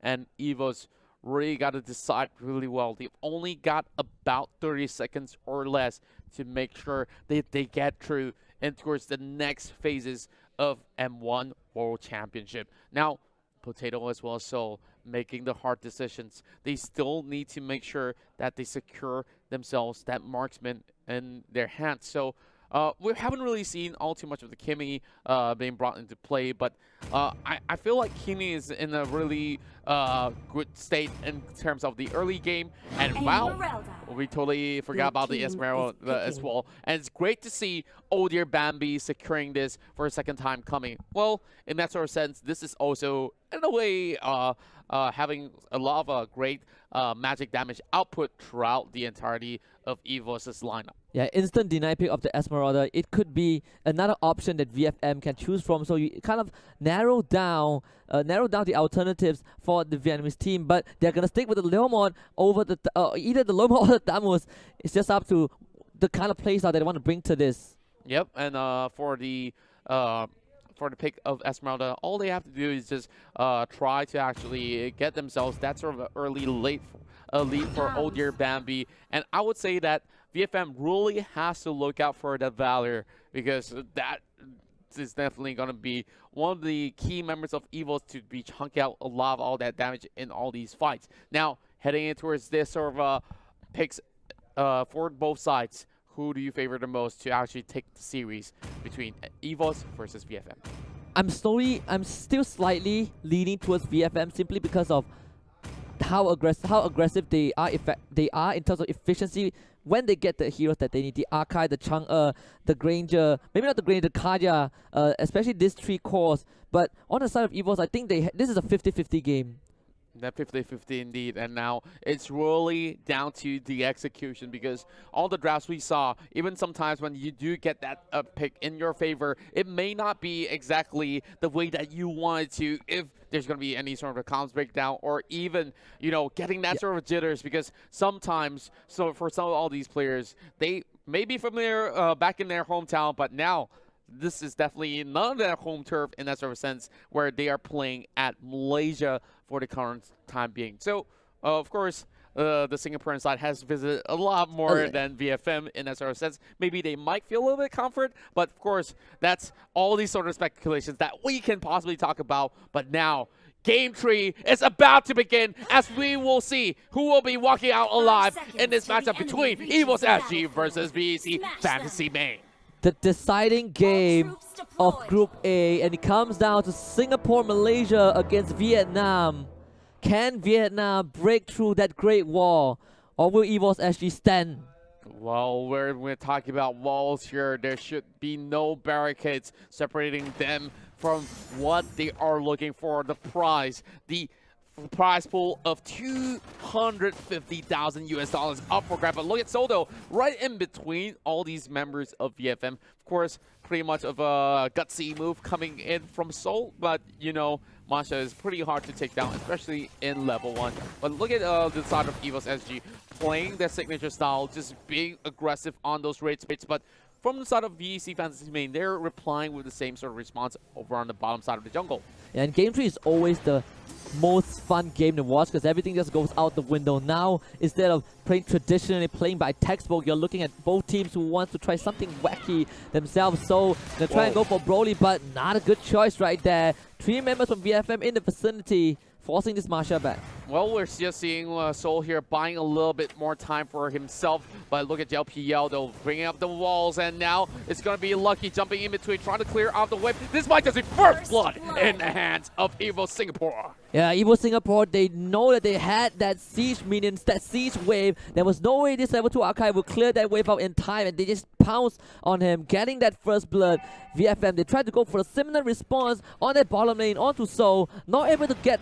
and Evos really got to decide really well. They've only got about 30 seconds or less to make sure that they get through and towards the next phases of M1 World Championship. Now, Potato as well, so making the hard decisions. They still need to make sure that they secure themselves that marksman in their hands. So we haven't really seen all too much of the Kimmy being brought into play, but I feel like Kimmy is in a really good state in terms of the early game. And wow, we totally forgot about the Esmeralda as well. And it's great to see Oh Dear Bambi securing this for a second time coming. Well, in that sort of sense, this is also, in a way, having a lot of great magic damage output throughout the entirety of Evos' lineup. Yeah, instant deny pick of the Esmeralda. It could be another option that VFM can choose from. So you kind of narrow down the alternatives for the Vietnamese team. But they're gonna stick with the Leomon over the either the Leomon or the Damus. It's just up to the kind of playstyle that they want to bring to this. Yep, and for the pick of Esmeralda, all they have to do is just try to actually get themselves that sort of an early lead for Oh Dear Bambi. And I would say that VFM really has to look out for the Valor, because that is definitely going to be one of the key members of Evos to be chunking out a lot of all that damage in all these fights. Now, heading in towards this sort of picks for both sides, who do you favor the most to actually take the series between Evos versus VFM? I'm still slightly leaning towards VFM simply because of how aggressive they are in terms of efficiency when they get the heroes that they need. The Archive, the Chang'e, the Granger, maybe not the Granger, the Kaja, especially these three cores. But on the side of Evos, I think this is a 50-50 game. That 50-50 indeed, and now it's really down to the execution, because all the drafts we saw, even sometimes when you do get that pick in your favor, it may not be exactly the way that you wanted to, if there's going to be any sort of a comms breakdown, or even, you know, getting that sort of jitters, because sometimes, so for some of all these players, they may be familiar back in their hometown, but now this is definitely not their home turf in that sort of sense, where they are playing at Malaysia for the current time being. So, of course, the Singaporean side has visited a lot more than VFM in that sort of sense. Maybe they might feel a little bit comfort, but of course, that's all these sort of speculations that we can possibly talk about. But now, Game 3 is about to begin, as we will see who will be walking out alive in this matchup between Evos SG versus VEC Fantasy Main. The deciding game of Group A, and it comes down to Singapore, Malaysia against Vietnam. Can Vietnam break through that Great Wall, or will Evos actually stand? Well, we're talking about walls here. There should be no barricades separating them from what they are looking for, the prize. The prize pool of $250,000 up for grab. But look at Soto right in between all these members of VFM. Of course, pretty much of a gutsy move coming in from Seoul, but you know, Masha is pretty hard to take down, especially in level 1. But look at the side of Evos SG playing their signature style, just being aggressive on those rates. But from the side of VEC Fantasy Main, they're replying with the same sort of response over on the bottom side of the jungle. And Game 3 is always the most fun game to watch, because everything just goes out the window. Now, instead of playing traditionally, playing by textbook, you're looking at both teams who want to try something wacky themselves. So they're trying to go for Broly, but not a good choice right there. 3 members from VFM in the vicinity, forcing this Masha back. Well, we're just seeing Seoul here buying a little bit more time for himself. But look at JLPL, though, bringing up the walls. And now it's going to be Lucky jumping in between, trying to clear out the wave. This might just be first blood in the hands of Evo Singapore. Yeah, Evo Singapore, they know that they had that siege minions, that siege wave. There was no way this level 2 Archive would clear that wave out in time, and they just pounced on him, getting that first blood. VFM, they tried to go for a similar response on that bottom lane onto Seoul, not able to get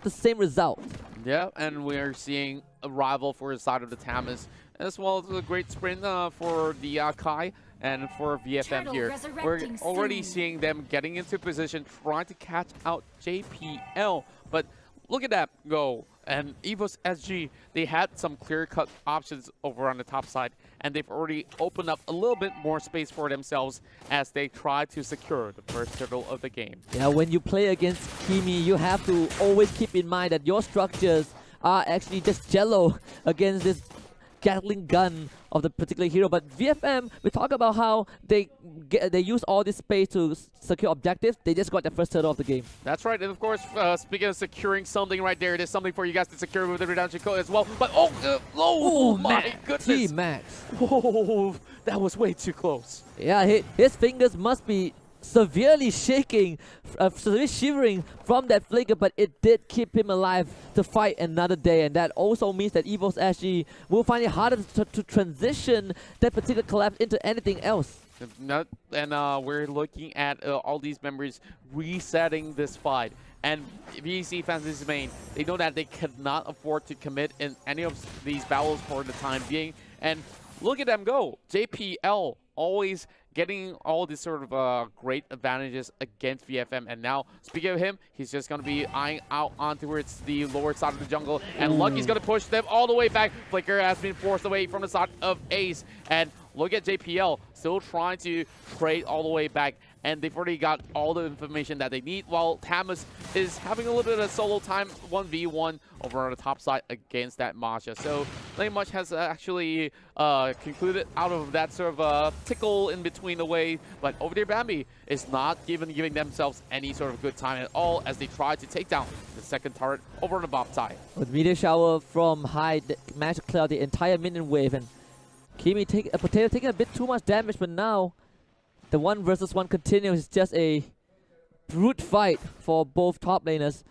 the same result. Yeah, and we're seeing a rival for the side of the Tamas, as well as a great sprint for the Kai and for VFM here. We're already seeing them getting into position, trying to catch out JPL. But look at that go. And Evos SG, they had some clear-cut options over on the top side, and they've already opened up a little bit more space for themselves as they try to secure the first turtle of the game. Yeah, when you play against Kimi, you have to always keep in mind that your structures are actually just jello against this Gatling gun of the particular hero. But VFM, we talk about how they use all this space to secure objectives. They just got the first turtle of the game. That's right, and of course, speaking of securing something right there, there's something for you guys to secure with the redemption code as well. But oh my goodness! T-Max. Whoa, that was way too close. Yeah, his fingers must be severely shaking, severely shivering from that flicker, but it did keep him alive to fight another day, and that also means that Evos SG will find it harder to transition that particular collapse into anything else. And we're looking at all these members resetting this fight. And VEC fans, this is main. They know that they cannot afford to commit in any of these battles for the time being. And look at them go. JPL always getting all these sort of great advantages against VFM. And now, speaking of him, he's just going to be eyeing out on towards the lower side of the jungle. And Lucky's going to push them all the way back. Flicker has been forced away from the side of Ace. And look at JPL, still trying to trade all the way back. And they've already got all the information that they need, while Tamus is having a little bit of solo time 1v1 over on the top side against that Masha. So not much has actually concluded out of that sort of tickle in between the way, but over there Bambi is not even giving themselves any sort of good time at all as they try to take down the second turret over on the bottom side. With meteor shower from high, managed to clear out the entire minion wave, and Kimi Potato taking a bit too much damage, but now the 1 versus 1 continues. It's just a brute fight for both top laners.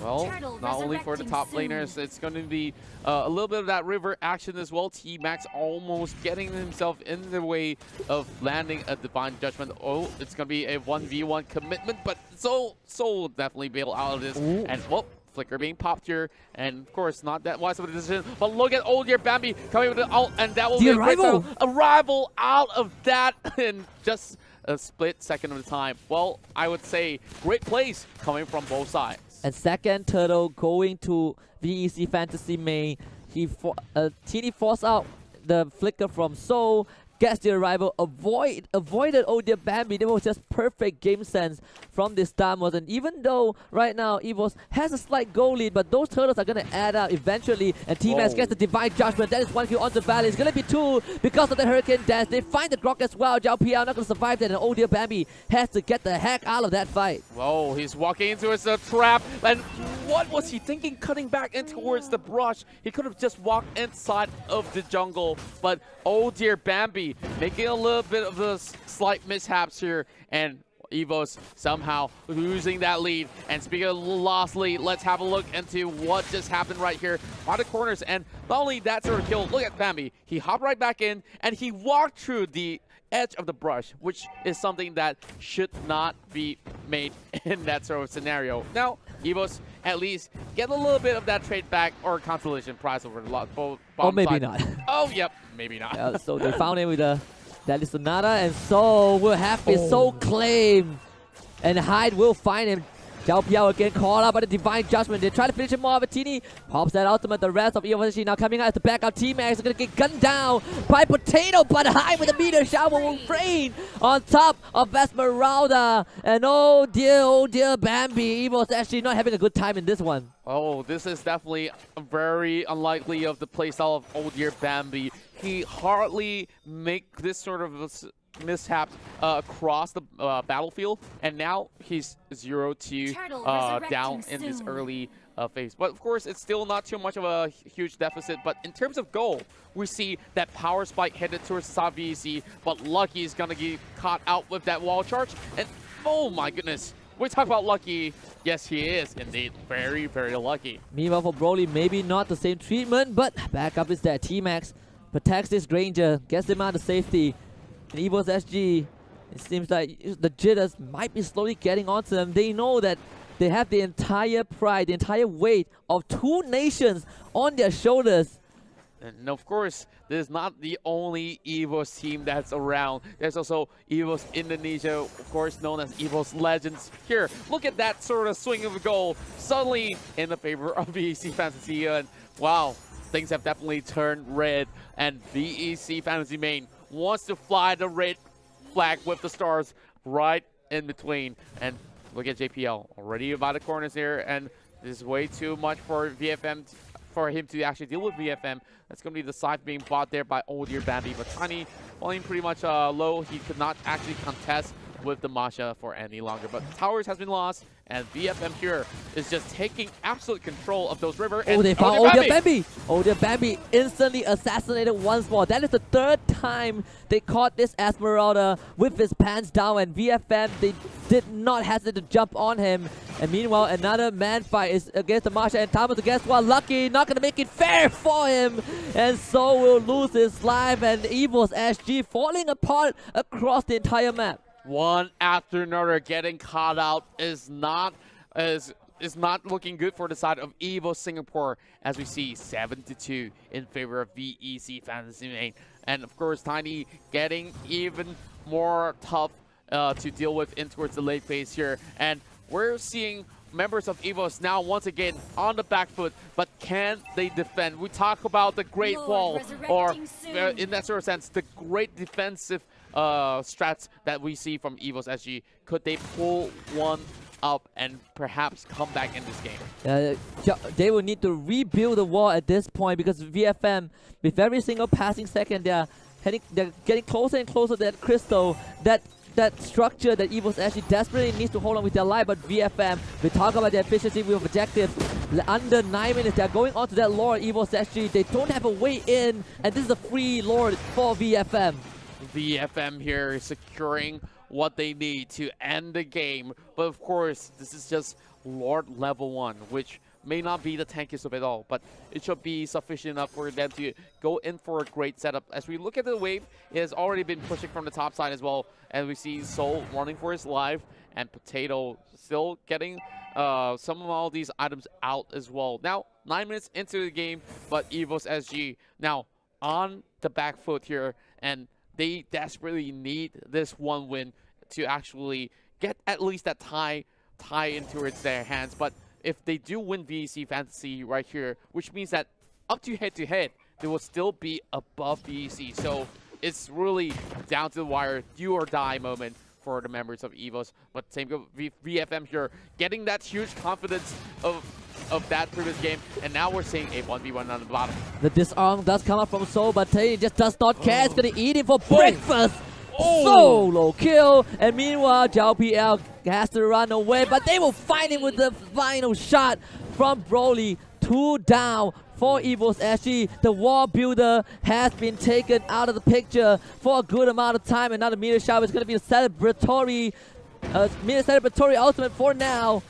Well, not only for the top laners, it's going to be a little bit of that river action as well. T-Max almost getting himself in the way of landing a Divine Judgment. Oh, it's going to be a 1v1 commitment, but Soul will definitely bail out of this. Ooh. And whoop, Flicker being popped here, and of course not that wise of a decision. But look at old year Bambi coming with the ult, and that will be a rival out of that in just a split second of the time. Well, I would say great plays coming from both sides. And second turtle going to VEC Fantasy main. Teeny forced out the flicker from Soul, gets the arrival, avoided oh dear Bambi. That was just perfect game sense from this Stamos. And even though right now Evos has a slight goal lead, but those turtles are going to add up eventually. And T-Max gets the Divine Judgment. That is 1 kill onto Valley. It's going to be 2 because of the Hurricane Dash. They find the Grok as well. Zhao Piao not going to survive that. And oh dear Bambi has to get the heck out of that fight. Whoa, he's walking into his trap. And what was he thinking cutting back in towards the brush? He could have just walked inside of the jungle. But oh dear Bambi making a little bit of a slight mishaps here, and Evos somehow losing that lead. And speaking of lost lead, let's have a look into what just happened right here by the corners. And not only that sort of kill, look at Bambi. He hopped right back in and he walked through the edge of the brush, which is something that should not be made in that sort of scenario. Now, Evos at least get a little bit of that trade back or consolation prize over the bottom or maybe side. not. Oh, yep, maybe not. Yeah, so they found him with a Deadly Sonata, and Soul will have his Soul claim. And Hyde will find him. Zhao Piao again called out by the Divine Judgment. They try to finish him off, but Tini pops that ultimate. The rest of Evos now coming out as the backup. T-Max is going to get gunned down by Potato, but Hyde with a meteor shower will rain on top of Esmeralda. And oh dear Bambi. Evos actually not having a good time in this one. Oh, this is definitely very unlikely of the playstyle of old year Bambi. He hardly make this sort of mishap across the battlefield, and now he's 0-2 down in this early phase. But of course, it's still not too much of a huge deficit. But in terms of goal, we see that power spike headed towards VEC, but Lucky is gonna get caught out with that wall charge. And oh my goodness, we talk about Lucky. Yes, he is indeed very, very lucky. Meanwhile, for Broly, maybe not the same treatment, but backup is there. T-Max protects this Granger, gets him out of safety. And Evos SG, it seems like the jitters might be slowly getting onto them. They know that they have the entire pride, the entire weight of 2 nations on their shoulders. And of course, this is not the only Evos team that's around. There's also Evos Indonesia, of course, known as Evos Legends. Here, look at that sort of swing of a goal, suddenly in the favor of VEC Fantasy. And wow, things have definitely turned red. And VEC Fantasy Main wants to fly the red flag with the stars right in between. And look at JPL, already about the corners here. And this is way too much for VFM, for him to actually deal with VFM. That's going to be the side being bought there by Old Year Bambi, but Tiny falling pretty much low. He could not actually contest with the Masha for any longer, but towers has been lost, and VFM here is just taking absolute control of those river. Oh, they found Old Year Bambi! Old Year Bambi instantly assassinated once more. That is the third time they caught this Esmeralda with his pants down, and VFM, they did not hesitate to jump on him. And meanwhile, another man fight is against the Masha, and Thomas, guess what? Lucky, not gonna make it fair for him, and so will lose his life, and Evos SG falling apart across the entire map. One after another getting caught out is not looking good for the side of Evo Singapore, as we see 7-2 in favor of VEC Fantasy Main. And of course, Tiny getting even more tough to deal with in towards the late phase here. And we're seeing members of Evos now once again on the back foot, but can they defend? We talk about the Great Wall, or in that sort of sense, the great defensive strats that we see from Evos SG. Could they pull one up and perhaps come back in this game? They will need to rebuild the wall at this point, because VFM, with every single passing second, they're getting closer and closer to that crystal, that structure that Evos actually desperately needs to hold on with their life. But VFM, we talk about their efficiency with objectives. Under 9 minutes, they're going on to that Lord. Evos SG, they don't have a way in, and this is a free Lord for VFM. VFM here is securing what they need to end the game. But of course, this is just Lord level 1, which may not be the tankiest of it all, but it should be sufficient enough for them to go in for a great setup. As we look at the wave, it has already been pushing from the top side as well, and we see Soul running for his life, and Potato still getting some of all these items out as well. Now, 9 minutes into the game, but Evos SG now on the back foot here, and they desperately need this one win to actually get at least that tie into their hands. But if they do win VEC Fantasy right here, which means that up to head-to-head, they will still be above VEC. So it's really down to the wire, do or die moment for the members of Evos. But same go VFM here, getting that huge confidence of that previous game, and now we're seeing a 1v1 on the bottom. The disarm does come up from Soul, but Tay just does not care. It's gonna eat him for breakfast. Solo kill, and meanwhile JPL has to run away, but they will find him with the final shot from Broly. 2 down for Evos SG. The wall builder has been taken out of the picture for a good amount of time, and now the meteor shower is going to be a celebratory ultimate for now.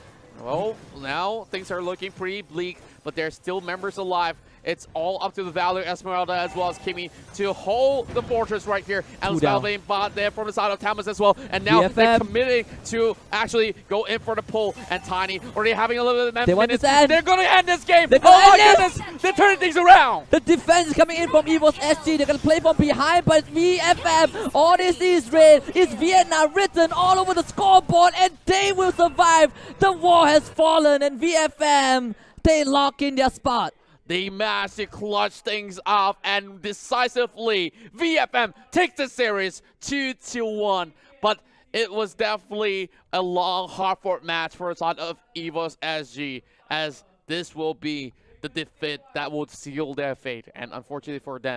Well, now things are looking pretty bleak, but there's still members alive. It's all up to the Valor Esmeralda as well as Kimmy to hold the fortress right here. And being bought there from the side of Thomas as well. And now they're committing to actually go in for the pull. And Tiny already having a little bit of minutes. They're going to end this game. Oh my goodness! They're turning things around. The defense is coming in from Evos SG. They're going to play from behind, but VFM, all they see is red. It's Vietnam written all over the scoreboard, and they will survive. The wall has fallen, and VFM, they lock in their spot. They managed to clutch things off, and decisively, VFM takes the series 2-1. But it was definitely a long, hard-fought match for the side of Evos SG, as this will be the defeat that will seal their fate. And unfortunately for them,